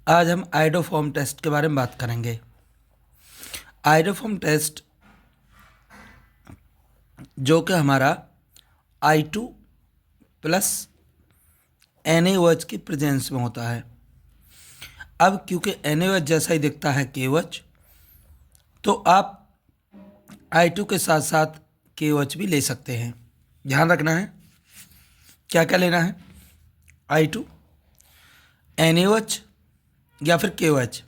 आज हम iodoform test के बारे में बात करेंगे। आइडोफॉर्म टेस्ट जो कि हमारा I2 प्लस NaOH की प्रेजेंस में होता है। अब क्योंकि NaOH जैसा ही दिखता है KOH, तो आप I2 के साथ साथ KOH भी ले सकते हैं। ध्यान रखना है क्या क्या लेना है, I2, NaOH या फिर KOH।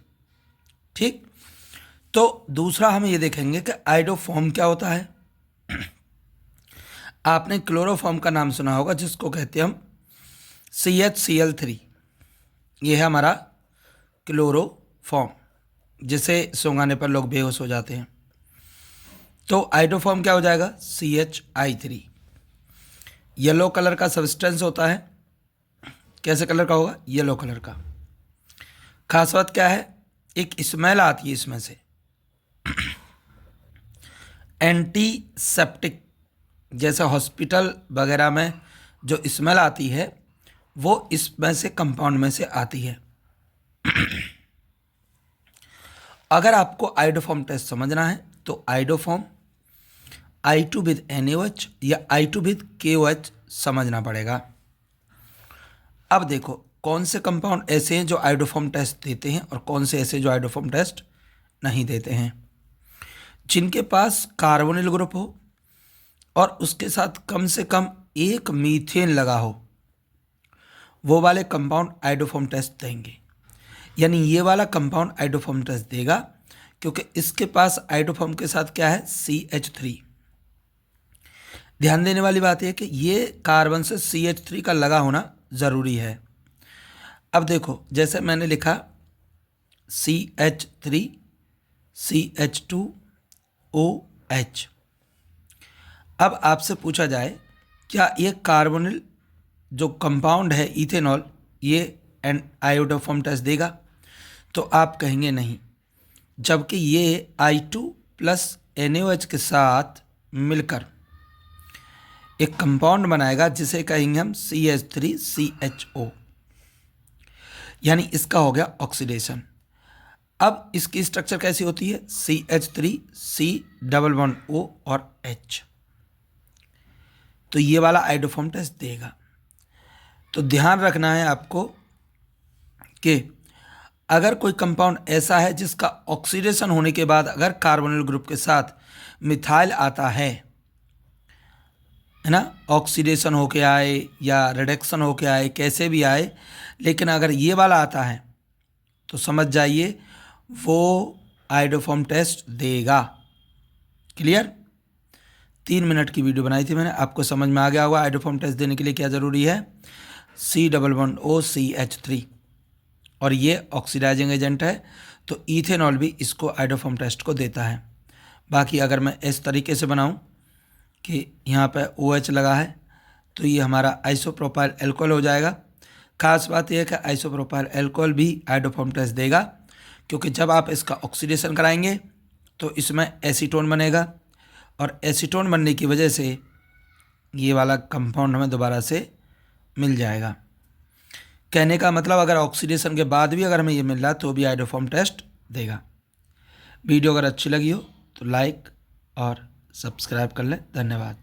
ठीक, तो दूसरा हम ये देखेंगे कि आइडोफॉर्म क्या होता है। आपने क्लोरोफॉर्म का नाम सुना होगा, जिसको कहते हैं हम CHCl3। ये है हमारा क्लोरोफॉर्म, जिसे सूंघाने पर लोग बेहोश हो जाते हैं। तो आइडोफॉर्म क्या हो जाएगा, CHI3। येलो कलर का सब्सटेंस होता है। कैसे कलर का होगा, येलो कलर का। खास बात क्या है, एक स्मेल आती है इसमें से, एंटीसेप्टिक, जैसे हॉस्पिटल वगैरह में जो स्मेल आती है वो इसमें से कंपाउंड में से आती है। अगर आपको आइडोफॉर्म टेस्ट समझना है तो आइडोफॉर्म I2 विद NaOH या I2 विद KOH समझना पड़ेगा। अब देखो कौन से कंपाउंड ऐसे हैं जो आइडोफॉर्म टेस्ट देते हैं और कौन से ऐसे जो आइडोफॉर्म टेस्ट नहीं देते हैं। जिनके पास कार्बोनिल ग्रुप हो और उसके साथ कम से कम एक मीथेन लगा हो, वो वाले कंपाउंड आइडोफॉर्म टेस्ट देंगे। यानी ये वाला कंपाउंड आइडोफॉर्म टेस्ट देगा क्योंकि इसके पास आइडोफॉर्म के साथ क्या है, CH3। ध्यान देने वाली बात यह कि ये कार्बन से CH3 का लगा होना ज़रूरी है। अब देखो जैसे मैंने लिखा CH3 CH2OH। अब आपसे पूछा जाए क्या ये कार्बोनिल जो कंपाउंड है इथेनॉल, ये आइडोफॉर्म टेस्ट देगा, तो आप कहेंगे नहीं, जबकि ये I2 प्लस NaOH के साथ मिलकर एक कंपाउंड बनाएगा जिसे कहेंगे हम CH3CHO। यानी इसका हो गया ऑक्सीडेशन। अब इसकी स्ट्रक्चर कैसी होती है, CH3C++O और H। तो ये वाला आइडोफॉर्म टेस्ट देगा। तो ध्यान रखना है आपको कि अगर कोई कंपाउंड ऐसा है जिसका ऑक्सीडेशन होने के बाद अगर कार्बोनिल ग्रुप के साथ मिथाइल आता है ना, ऑक्सीडेशन होके आए या रिडक्शन होके आए, कैसे भी आए, लेकिन अगर ये वाला आता है तो समझ जाइए वो आइडोफॉर्म टेस्ट देगा। क्लियर। 3 मिनट की वीडियो बनाई थी मैंने, आपको समझ में आ गया होगा आइडोफॉर्म टेस्ट देने के लिए क्या ज़रूरी है, C++OCH3। और ये ऑक्सीडाइजिंग एजेंट है, तो इथेनॉल भी इसको आइडोफॉर्म टेस्ट को देता है। बाकी अगर मैं इस तरीके से बनाऊं कि यहाँ पे OH लगा है तो ये हमारा आइसोप्रोपाइल एल्कोहल हो जाएगा। खास बात यह है कि आइसोप्रोपाइल एल्कोहल भी आइडोफॉर्म टेस्ट देगा, क्योंकि जब आप इसका ऑक्सीडेशन कराएंगे तो इसमें एसीटोन बनेगा और एसीटोन बनने की वजह से ये वाला कंपाउंड हमें दोबारा से मिल जाएगा। कहने का मतलब अगर ऑक्सीडेशन के बाद भी अगर हमें ये मिल रहा है तो भी आइडोफॉर्म टेस्ट देगा। वीडियो अगर अच्छी लगी हो तो लाइक और सब्सक्राइब कर लें। धन्यवाद।